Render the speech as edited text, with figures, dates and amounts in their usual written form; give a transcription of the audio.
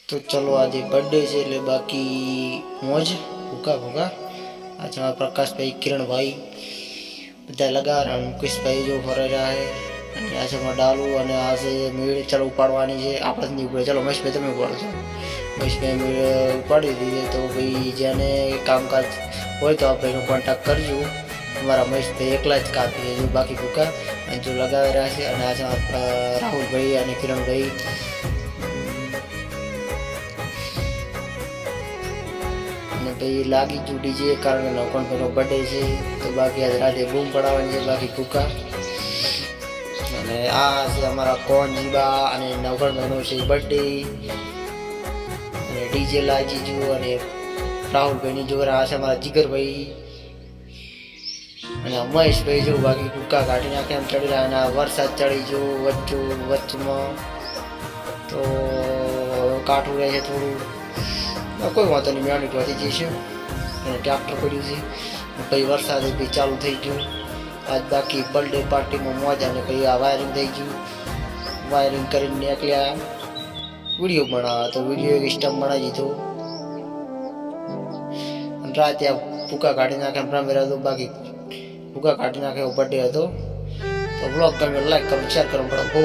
તો ચલો આજે બર્થડે છે એટલે બાકી મોજ ભૂકા ભૂકા. આજે અમારા પ્રકાશભાઈ કિરણભાઈ બધા લગાવ્યા અને મુકેશભાઈ જો ફરે રહ્યા છે. અને આજે અમારા ડાલુ અને આજે મેળ ચાલો ઉપાડવાની છે. આપણે જ નહીં ઉપડે. ચલો મહેશભાઈ તમે ઉપાડો છો. મહેશભાઈ મેળ ઉપાડી દીધી તો ભાઈ જેને કામકાજ હોય તો આપણે એનો કોન્ટેક્ટ કરજો. અમારા મહેશભાઈ એકલા જ કાપી જો બાકી ભૂકા અને જો લગાવી રહ્યા છે. અને આજે રાહુલભાઈ અને કિરણભાઈ અને ભાઈ લાગી જુડી છે કારણ કે નવકણભાઈનો બર્થડે છે તો બાકી આજે રાતે બૂમ પડાવવાની છે બાકી ભૂકા. અને આ છે અમારા કોનજીબા અને નવકણભાઈનો છે બર્થડે અને ડીજે લાજીજુ અને રાહુલભાઈની જોરા. આ છે અમારા જીગરભાઈ અને મહેશભાઈ જો બાકી ભૂકા કાઢી નાખે એમ ચડી રહ્યા. અને વરસાદ ચડી જો વચ્ચમાં તો કાઠું રહે છે થોડું. કોઈ વાંધો નહીં, મેળવી વધી જઈશે અને ટ્રેક્ટર પડ્યું છે પછી વરસાદ બી ચાલુ થઈ ગયું. આજ બાકી બર્થડે પાર્ટીમાં મોજ અને પછી આ વાયરિંગ થઈ ગયું. વાયરિંગ કરીને નીકળ્યા વિડીયો બનાવવા તો વિડીયો એક સ્ટમ્પ બનાવી દીધો અને રાતે આ ભૂકા કાઢી નાખે રમેરા હતો બાકી ભૂકા કાઢી નાખે એવો બર્થડે હતો. તો બ્લોગ ગમે લાઈક કરો શેર કરો બહુ